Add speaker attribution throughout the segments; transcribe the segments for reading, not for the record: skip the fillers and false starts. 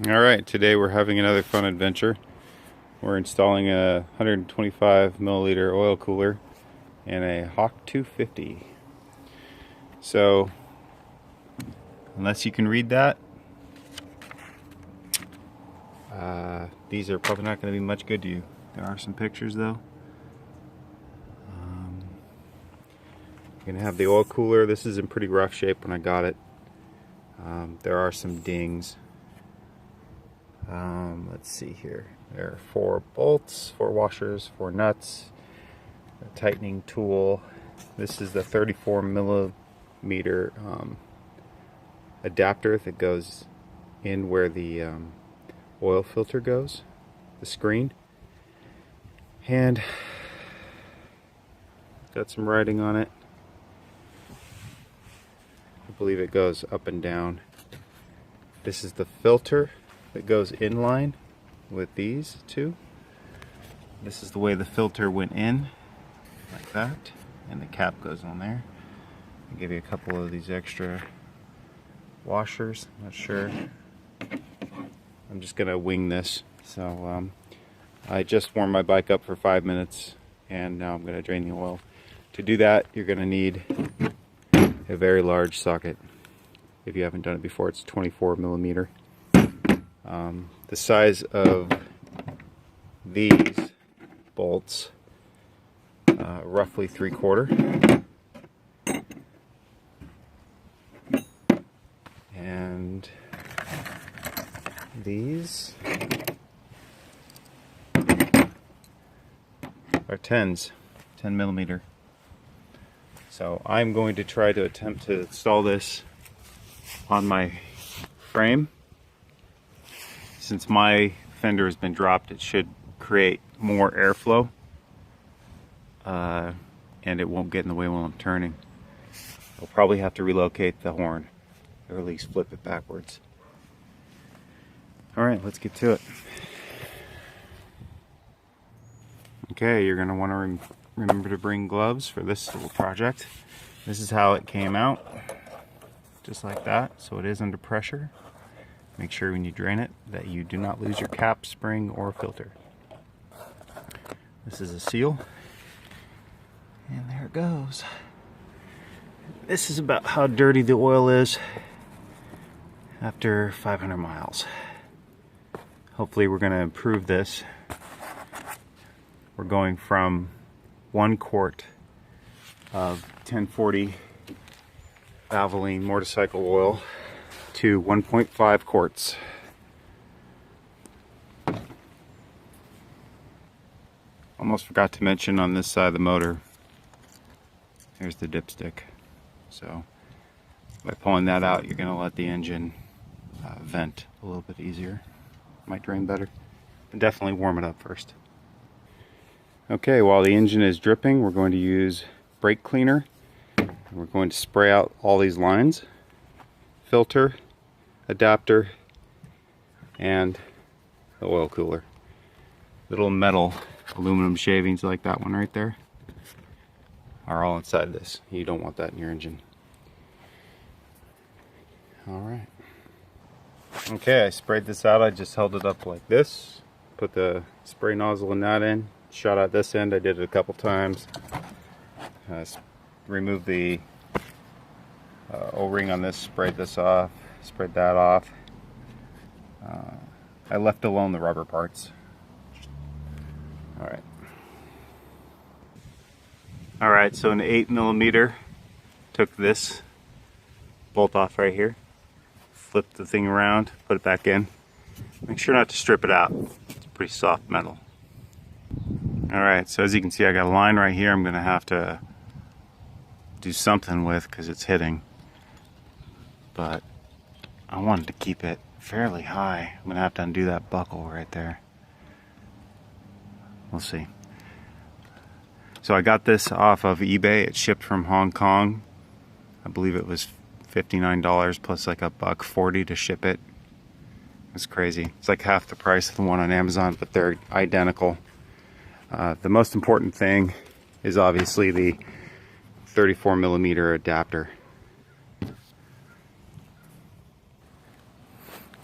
Speaker 1: Alright, today we're having another fun adventure. We're installing a 125 milliliter oil cooler in a Hawk 250. So, unless you can read that, these are probably not going to be much good to you. There are some pictures though. You're going to have the oil cooler. This is in pretty rough shape when I got it. There are some dings. Let's see here. There are 4 bolts, 4 washers, 4 nuts, a tightening tool. This is the 34 millimeter adapter that goes in where the oil filter goes, the screen. And got some writing on it. I believe it goes up and down. This is the filter that goes in line with these two. This is the way the filter went in, like that, and the cap goes on there. I'll give you a couple of these extra washers. Not sure. I'm just gonna wing this. So I just warmed my bike up for 5 minutes, and now I'm gonna drain the oil. To do that, you're gonna need a very large socket. If you haven't done it before, it's 24 millimeter. The size of these bolts, roughly 3/4, and these are 10 millimeter. So I'm going to try to attempt to install this on my frame. Since my fender has been dropped, it should create more airflow, and it won't get in the way while I'm turning. I'll probably have to relocate the horn, or at least flip it backwards. Alright, let's get to it. Okay, you're going to want to remember to bring gloves for this little project. This is how it came out, just like that, so it is under pressure. Make sure when you drain it that you do not lose your cap, spring, or filter. This is a seal, and there it goes. This is about how dirty the oil is after 500 miles. Hopefully we're going to improve this. We're going from 1 quart of 1040 Valvoline motorcycle oil to 1.5 quarts. Almost forgot to mention on this side of the motor, there's the dipstick. So by pulling that out, you're going to let the engine vent a little bit easier. Might drain better. And definitely warm it up first. Okay, while the engine is dripping, we're going to use brake cleaner. We're going to spray out all these lines, filter, adapter, and the oil cooler. Little metal aluminum shavings like that one right there are all inside this. You don't want that in your engine. Alright. Okay, I sprayed this out. I just held it up like this. Put the spray nozzle in that end. Shot out this end. I did it a couple times. Removed the O-ring on this, sprayed this off, sprayed that off. I left alone the rubber parts. Alright, so an 8 millimeter, took this bolt off right here, flipped the thing around, put it back in. Make sure not to strip it out. It's pretty soft metal. Alright, so as you can see, I got a line right here I'm going to have to do something with because it's hitting. But I wanted to keep it fairly high. I'm going to have to undo that buckle right there. We'll see. So I got this off of eBay. It shipped from Hong Kong. I believe it was $59 plus like $1.40 to ship it. It's crazy. It's like half the price of the one on Amazon, but they're identical. The most important thing is obviously the 34 millimeter adapter.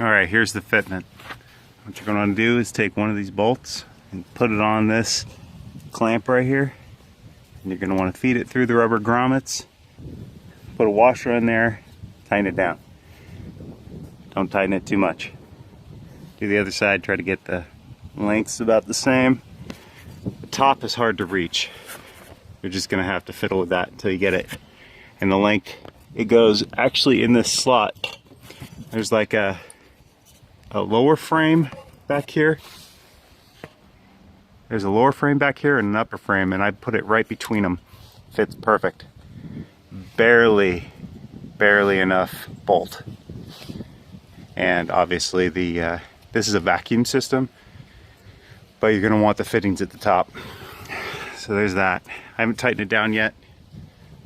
Speaker 1: Alright, here's the fitment. What you're going to do is take one of these bolts and put it on this clamp right here. And you're going to want to feed it through the rubber grommets. Put a washer in there, tighten it down. Don't tighten it too much. Do the other side, try to get the lengths about the same. The top is hard to reach. You're just going to have to fiddle with that until you get it. And the length, it goes actually in this slot. There's like a lower frame back here. There's a lower frame back here and an upper frame, and I put it right between them. Fits perfect. Barely enough bolt. And obviously this is a vacuum system, but you're going to want the fittings at the top. So there's that. I haven't tightened it down yet.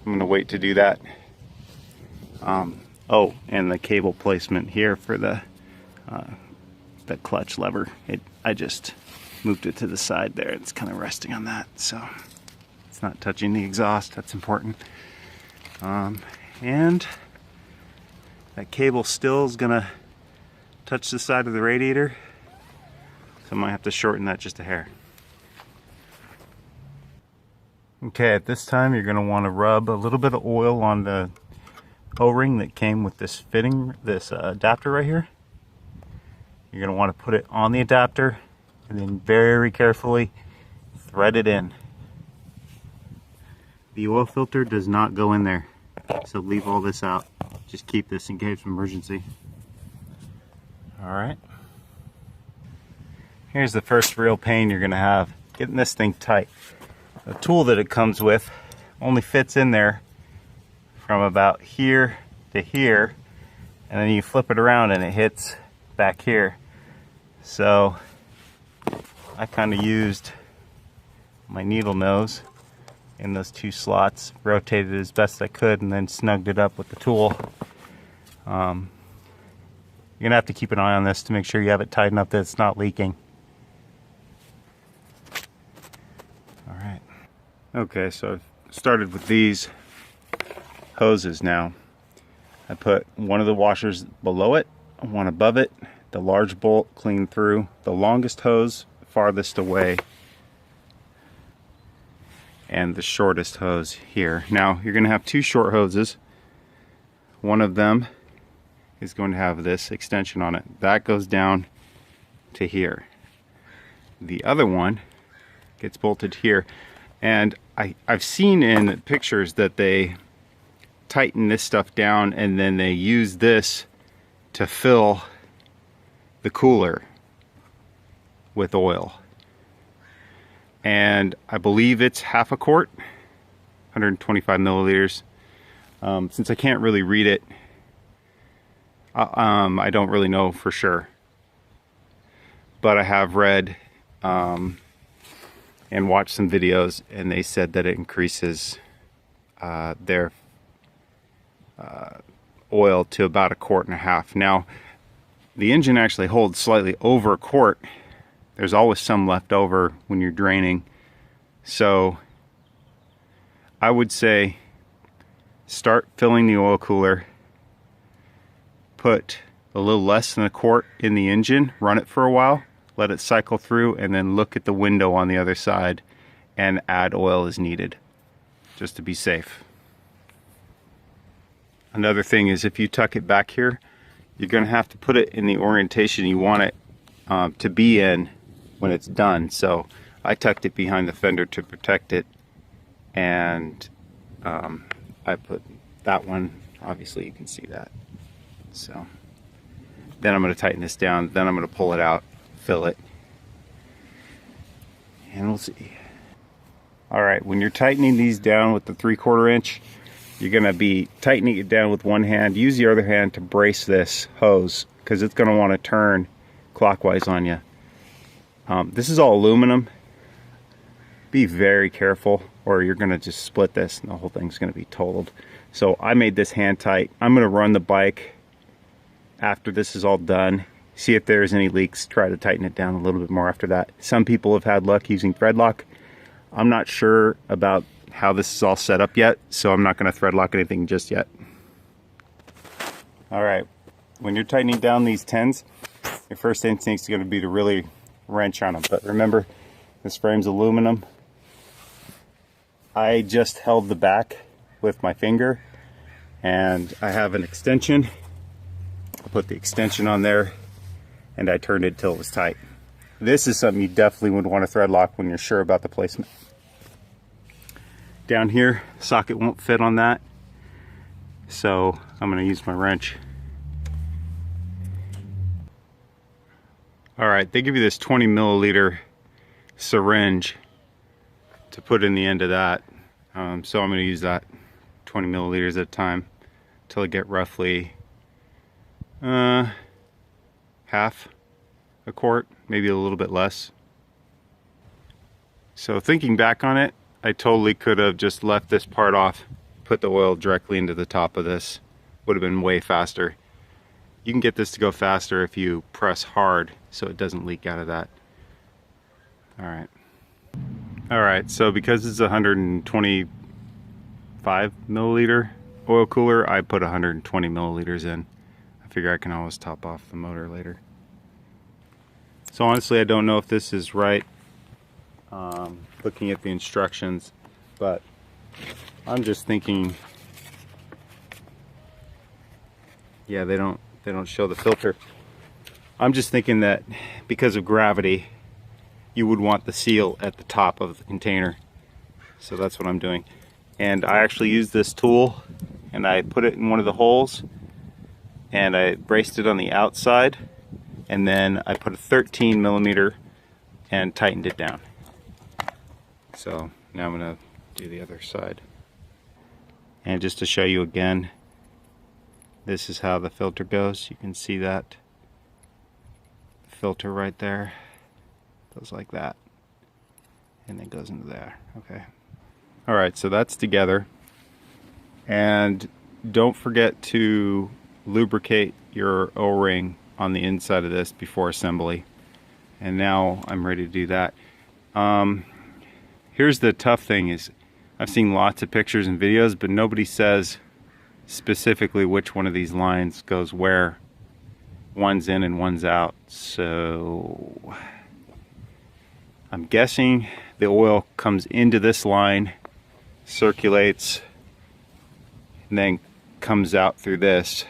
Speaker 1: I'm going to wait to do that. Oh, and the cable placement here for the clutch lever. I just moved it to the side there. It's kind of resting on that, so it's not touching the exhaust. That's important. And that cable still is gonna touch the side of the radiator, so I might have to shorten that just a hair. Okay, at this time you're gonna want to rub a little bit of oil on the O-ring that came with this fitting, this adapter right here. You're gonna want to put it on the adapter and then very carefully thread it in. The oil filter does not go in there, so leave all this out. Just keep this in case of emergency. Alright. Here's the first real pain you're gonna have, getting this thing tight. The tool that it comes with only fits in there from about here to here, and then you flip it around and it hits back here. So I kind of used my needle nose in those two slots, rotated it as best I could, and then snugged it up with the tool. You're gonna have to keep an eye on this to make sure you have it tightened up that it's not leaking. All right. Okay, so I've started with these hoses now. I put one of the washers below it, one above it, the large bolt clean through, the longest hose farthest away, and the shortest hose here. Now you're going to have two short hoses. One of them is going to have this extension on it. That goes down to here. The other one gets bolted here. And I've seen in pictures that they tighten this stuff down and then they use this to fill the cooler with oil. And I believe it's half a quart, 125 milliliters. Since I can't really read it, I don't really know for sure. But I have read and watched some videos, and they said that it increases their oil to about a quart and a half. Now, the engine actually holds slightly over a quart. There's always some left over when you're draining. So I would say start filling the oil cooler, put a little less than a quart in the engine, run it for a while, let it cycle through, and then look at the window on the other side and add oil as needed, just to be safe. Another thing is, if you tuck it back here, you're going to have to put it in the orientation you want it to be in when it's done. So I tucked it behind the fender to protect it, and I put that one, obviously you can see that. So then I'm going to tighten this down, then I'm going to pull it out, fill it, and we'll see. Alright, when you're tightening these down with the 3/4 inch, you're going to be tightening it down with one hand. Use the other hand to brace this hose, because it's going to want to turn clockwise on you. This is all aluminum. Be very careful, or you're going to just split this and the whole thing's going to be totaled. So I made this hand tight. I'm going to run the bike after this is all done, see if there's any leaks, try to tighten it down a little bit more after that. Some people have had luck using thread lock. I'm not sure about how this is all set up yet, so I'm not going to thread lock anything just yet. Alright, when you're tightening down these 10s, your first instinct is going to be to really wrench on them. But remember, this frame's aluminum. I just held the back with my finger, and I have an extension. I put the extension on there, and I turned it till it was tight. This is something you definitely would want to thread lock when you're sure about the placement. Down here, socket won't fit on that, so I'm going to use my wrench. Alright, they give you this 20 milliliter syringe to put in the end of that. So I'm going to use that 20 milliliters at a time till I get roughly half a quart, maybe a little bit less. So thinking back on it, I totally could have just left this part off, put the oil directly into the top of this. Would have been way faster. You can get this to go faster if you press hard so it doesn't leak out of that. Alright, so because it's a 125 milliliter oil cooler, I put 120 milliliters in. I figure I can always top off the motor later. So honestly, I don't know if this is right, looking at the instructions, but I'm just thinking, yeah, they don't show the filter. I'm just thinking that because of gravity, you would want the seal at the top of the container. So that's what I'm doing. And I actually used this tool, and I put it in one of the holes, and I braced it on the outside, and then I put a 13 millimeter and tightened it down. So now I'm going to do the other side. And just to show you again, this is how the filter goes. You can see that filter right there. Goes like that. And then goes into there. Okay. Alright, so that's together. And don't forget to lubricate your O-ring on the inside of this before assembly. And now I'm ready to do that. Here's the tough thing is, I've seen lots of pictures and videos, but nobody says specifically which one of these lines goes where. One's in and one's out. So I'm guessing the oil comes into this line, circulates, and then comes out through this.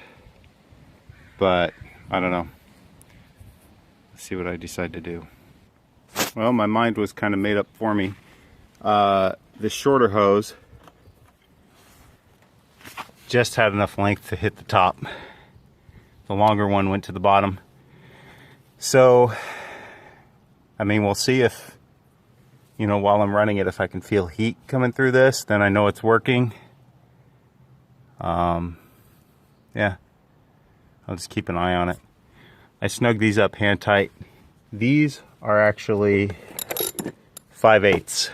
Speaker 1: But I don't know. Let's see what I decide to do. Well, my mind was kind of made up for me. The shorter hose just had enough length to hit the top. The longer one went to the bottom. So, I mean, we'll see if, you know, while I'm running it, if I can feel heat coming through this, then I know it's working. Yeah, I'll just keep an eye on it. I snug these up hand tight. These are actually 5/8.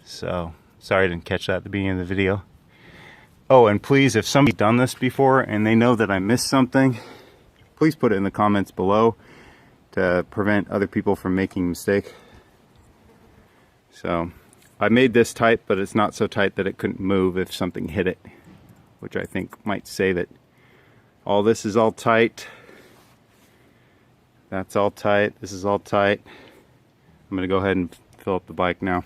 Speaker 1: So, sorry I didn't catch that at the beginning of the video. Oh, and please, if somebody's done this before and they know that I missed something, please put it in the comments below to prevent other people from making a mistake. So, I made this tight, but it's not so tight that it couldn't move if something hit it, which I think might save it. All this is all tight. That's all tight. This is all tight. I'm going to go ahead and fill up the bike now.